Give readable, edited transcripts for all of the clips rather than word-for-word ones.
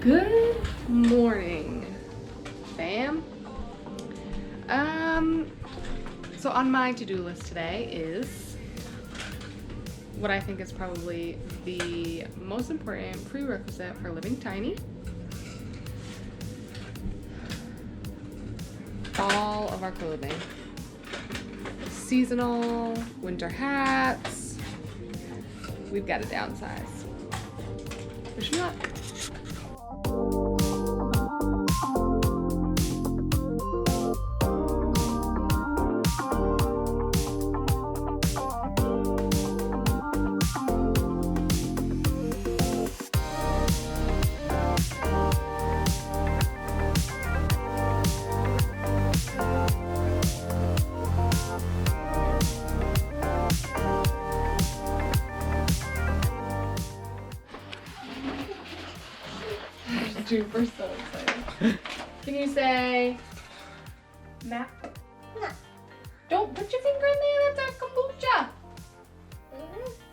Good morning, fam. So on my to-do list today is what I think is probably the most important prerequisite for living tiny. All of our clothing. Seasonal, winter hats. We've got to downsize. Wish me luck. Juniper's so excited. Can you say map? No. Don't put your finger in there, that's our kombucha.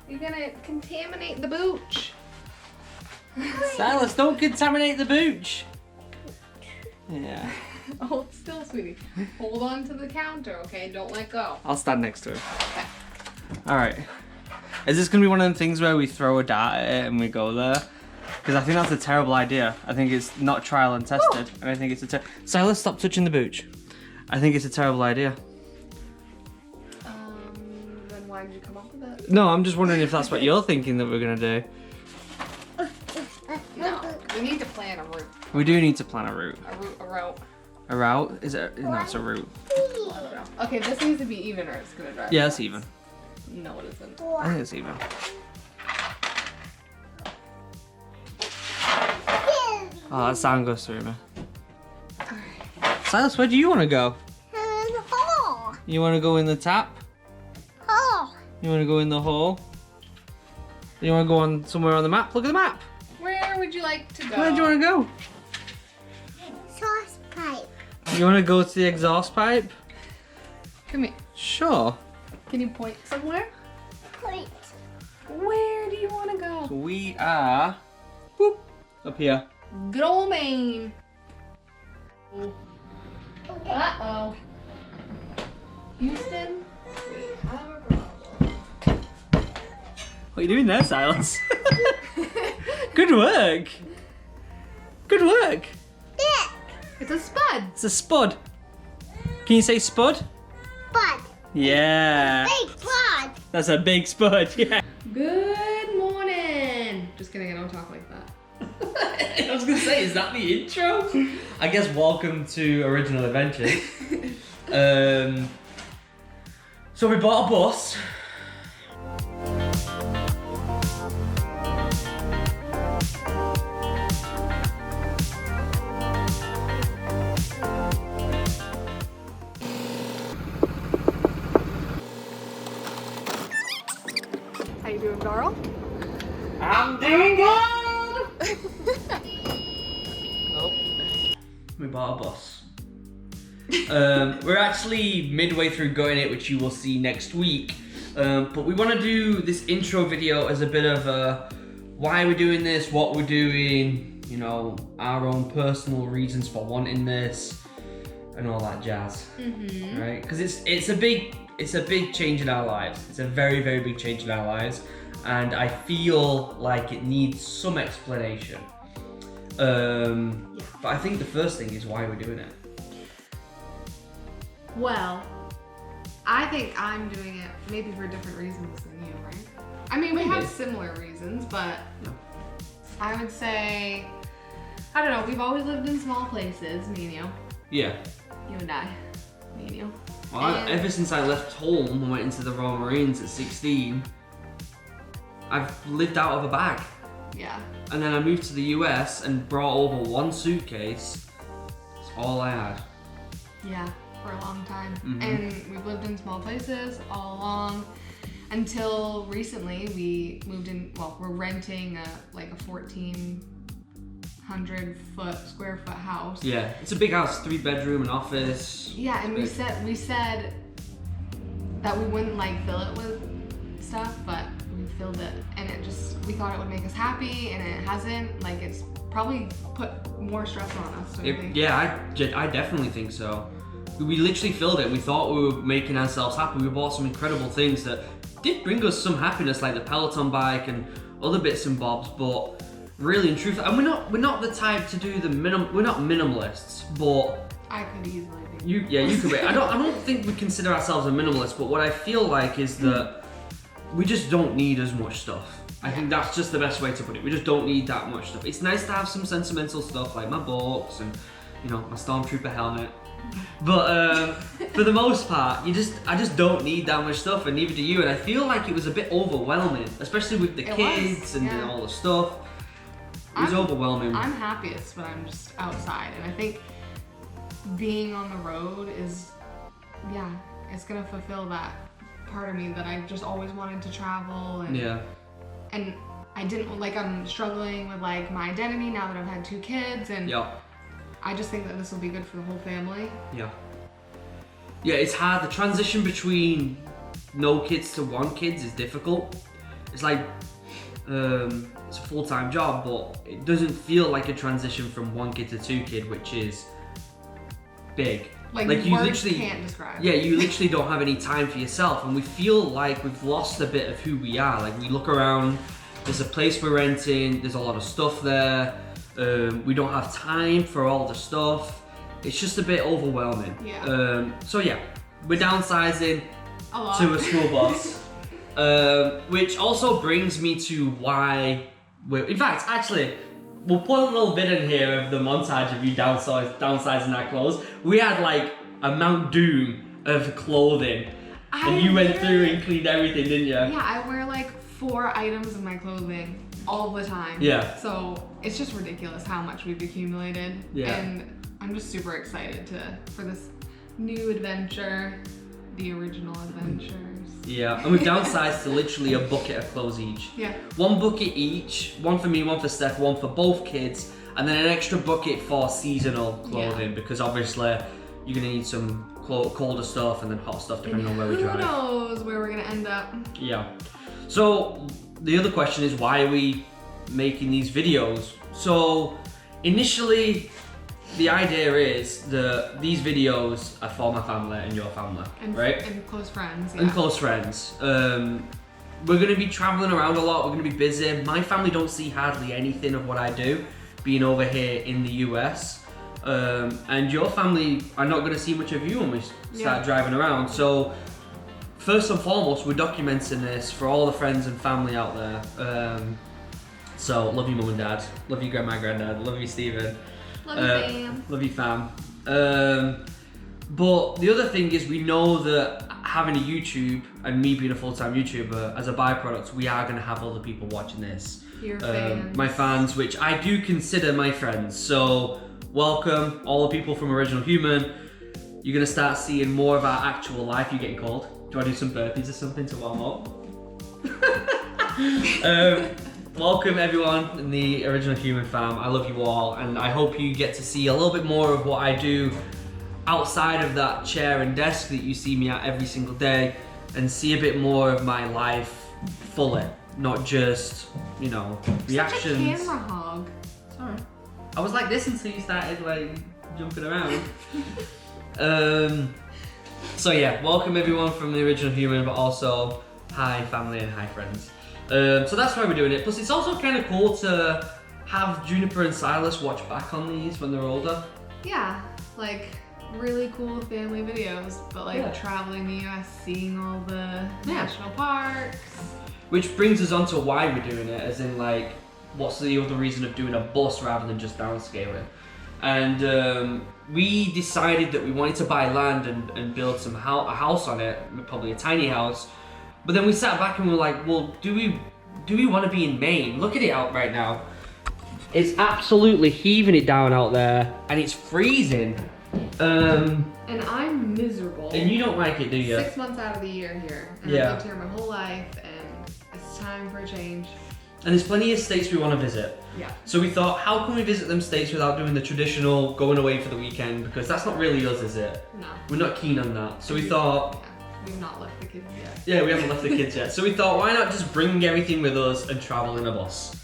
You're gonna contaminate the booch. Silas, don't contaminate the booch. Yeah. Hold still, sweetie. Hold on to the counter, okay? Don't let go. I'll stand next to her. Okay. Alright. Is this gonna be one of the things where we throw a dart at it and we go there? Because I think that's a terrible idea. I think it's not trial and tested. And I think it's a Silas, stop touching the booch. I think it's a terrible idea. Then why did you come up with it? No, I'm just wondering if that's what you're thinking that we're gonna do. No, we need to plan a route. We do need to plan a route. A route. A route? Is it? No, it's a route. Okay, this needs to be even or it's gonna drive. Yeah, it's even. No, it isn't. I think it's even. Oh, that sound goes through me. Alright. Silas, where do you want to go? In the hole. You want to go in the tap? Hole. You want to go in the hole? You want to go on somewhere on the map? Look at the map. Where would you like to go? Where do you want to go? Sauce pipe. You want to go to the exhaust pipe? Come here. Sure. Can you point somewhere? Point. Where do you want to go? So we are whoop, up here. Good old Maine. Uh-oh. Houston, we have a problem. What are you doing there, Silas? Good work. Good work. Yeah. It's a spud. It's a spud. Can you say spud? Bud. Yeah. Big bud. That's a big spud, yeah. Good morning. Just kidding, I don't talk like that. I was gonna say, is that the intro? I guess welcome to Original Adventures. So we bought a bus. How you doing, Darl? I'm doing good! We bought a bus. We're actually midway through going it, which you will see next week. But we want to do this intro video as a bit of a why we're doing this, what we're doing, you know, our own personal reasons for wanting this, and all that jazz. Mm-hmm. Right? Because it's a big change in our lives. It's a very, very big change in our lives, and I feel like it needs some explanation. But I think the first thing is why we're doing it. Well, I think I'm doing it maybe for different reasons than you, right? I mean, we Maybe. have similar reasons, but No. I would say, I don't know, we've always lived in small places, me and you. Yeah. You and I. Me and you. Well, And- ever since I left home and went into the Royal Marines at 16, I've lived out of a bag. Yeah. And then I moved to the US and brought over one suitcase. That's all I had. Yeah, for a long time. Mhm. And we've lived in small places all along until recently we moved in, well, we're renting like a 1,400 square foot house. Yeah, it's a big house, 3-bedroom, an office. Yeah, and we said that we wouldn't like fill it with stuff, but we filled it, and it just, we thought it would make us happy, and it hasn't. Like, it's probably put more stress on us. Don't you think? Yeah, I definitely think so. We literally filled it. We thought we were making ourselves happy. We bought some incredible things that did bring us some happiness, like the Peloton bike and other bits and bobs. But really, in truth, and we're not the type to do the we're not minimalists, but I could easily be. You could be. I don't think we consider ourselves a minimalist, but what I feel like is that we just don't need as much stuff. I think that's just the best way to put it. We just don't need that much stuff. It's nice to have some sentimental stuff like my books and, you know, my Stormtrooper helmet. But for the most part, I just don't need that much stuff, and neither do you. And I feel like it was a bit overwhelming, especially with the kids and all the stuff. It was overwhelming. I'm happiest when I'm just outside, and I think being on the road is, it's gonna fulfill that part of me that I just always wanted to travel. And and I didn't, like, I'm struggling with like my identity now that I've had 2 kids, and I just think that this will be good for the whole family. Yeah, it's hard. The transition between no kids to 1 kid is difficult. It's like, it's a full-time job, but it doesn't feel like a transition from 1 kid to 2 kid, which is big. Like you literally can't describe. Yeah, you literally don't have any time for yourself, and we feel like we've lost a bit of who we are. Like, we look around, there's a place we're renting, there's a lot of stuff there. We don't have time for all the stuff. It's just a bit overwhelming. So we're downsizing to a school bus, which also brings me to why in fact, actually, we'll put a little bit in here of the montage of you downsizing our clothes. We had like a Mount Doom of clothing, and you went through and cleaned everything, didn't you? Yeah, I wear like 4 items of my clothing all the time. Yeah. So it's just ridiculous how much we've accumulated. Yeah. And I'm just super excited for this new adventure, the original adventures. Yeah, and we've downsized to literally a bucket of clothes each. Yeah. 1 bucket each, 1 for me, 1 for Steph, 1 for both kids, and then an extra bucket for seasonal clothing, because obviously you're gonna need some colder stuff and then hot stuff depending on where we drive. Who knows where we're gonna end up. Yeah. So the other question is, why are we making these videos? So initially, the idea is that these videos are for my family and your family, right? And close friends. Yeah. And close friends. We're gonna be traveling around a lot. We're gonna be busy. My family don't see hardly anything of what I do, being over here in the US. And your family are not gonna see much of you when we start driving around. So first and foremost, we're documenting this for all the friends and family out there. So love you, mum and dad. Love you, grandma, granddad. Love you, Stephen. Love you, fam. Love you, fam. But the other thing is, we know that having a YouTube and me being a full-time YouTuber, as a byproduct, we are going to have other people watching this. Your fans. My fans, which I do consider my friends. So welcome, all the people from Original Human. You're going to start seeing more of our actual life. You're getting cold. Do you want to do some burpees or something to warm up? Welcome everyone in the Original Human fam. I love you all, and I hope you get to see a little bit more of what I do outside of that chair and desk that you see me at every single day, and see a bit more of my life fully, not just, you know, reactions. Such a camera hog. Sorry. I was like this until you started like jumping around. So yeah, welcome everyone from the Original Human, but also hi family and hi friends. So that's why we're doing it. Plus, it's also kind of cool to have Juniper and Silas watch back on these when they're older. Yeah, like really cool family videos, but like traveling the US, seeing all the national parks. Which brings us on to why we're doing it, as in like, what's the other reason of doing a bus rather than just downscaling? And we decided that we wanted to buy land and build a house on it, probably a tiny house. But then we sat back and we were like, well, do we want to be in Maine? Look at it out right now. It's absolutely heaving it down out there, and it's freezing. And I'm miserable. And you don't like it, do you? 6 months out of the year here. And I've lived here my whole life, and it's time for a change. And there's plenty of states we want to visit. Yeah. So we thought, how can we visit them states without doing the traditional going away for the weekend? Because that's not really us, is it? No. We're not keen on that. So we thought... We've not left the kids yet. Yeah, we haven't left the kids yet. So we thought, why not just bring everything with us and travel in a bus?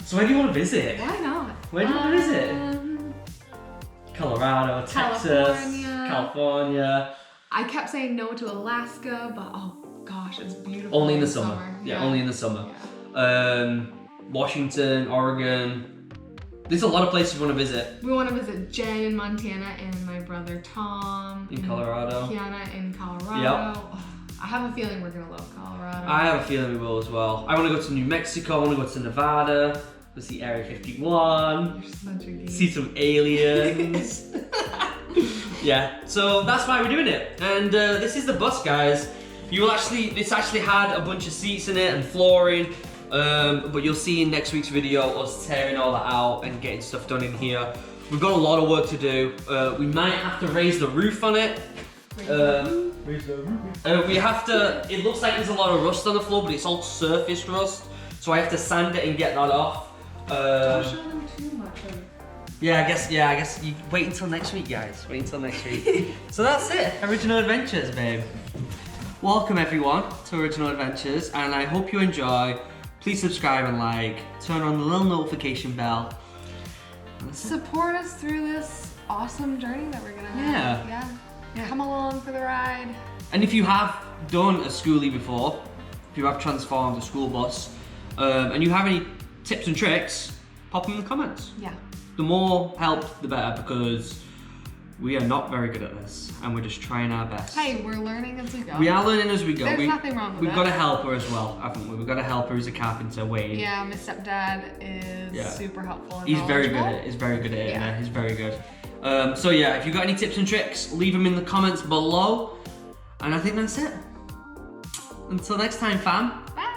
So where do you want to visit? I know. Where do you want to visit? Colorado, Texas, California. I kept saying no to Alaska, but oh gosh, it's beautiful. Only in the summer. Yeah, only in the summer. Yeah. Washington, Oregon. There's a lot of places we want to visit. We want to visit Jen in Montana and my brother Tom in Colorado. Kiana in Colorado. Yep. Oh, I have a feeling we're gonna love Colorado. I have a feeling we will as well. I want to go to New Mexico. I want to go to Nevada. Go see Area 51. You're such a geek. See some aliens. Yeah, so that's why we're doing it. And this is the bus, guys. It's actually had a bunch of seats in it and flooring. But you'll see in next week's video us tearing all that out and getting stuff done in here. We've got a lot of work to do. We might have to raise the roof on it. We have to, it looks like there's a lot of rust on the floor, but it's all surface rust. So I have to sand it and get that off. Don't show them too much of it. Yeah, I guess you wait until next week, guys. Wait until next week. So that's it, Original Adventures, babe. Welcome everyone to Original Adventures, and I hope you enjoy. Please subscribe and like, turn on the little notification bell. Support us through this awesome journey that we're gonna have. Yeah. Come along for the ride. And if you have done a Skoolie before, if you have transformed a school bus, and you have any tips and tricks, pop them in the comments. Yeah. The more help, the better, because we are not very good at this, and we're just trying our best. Hey, we're learning as we go. We are learning as we go. There's nothing wrong with We've that. got a helper as well, haven't we? We've got a helper who's a carpenter, Wade. Yeah, my stepdad is super helpful and He's very good knowledgeable. at it. He's very good at it. Yeah. Yeah, he's very good. So yeah, if you've got any tips and tricks, leave them in the comments below. And I think that's it. Until next time, fam. Bye.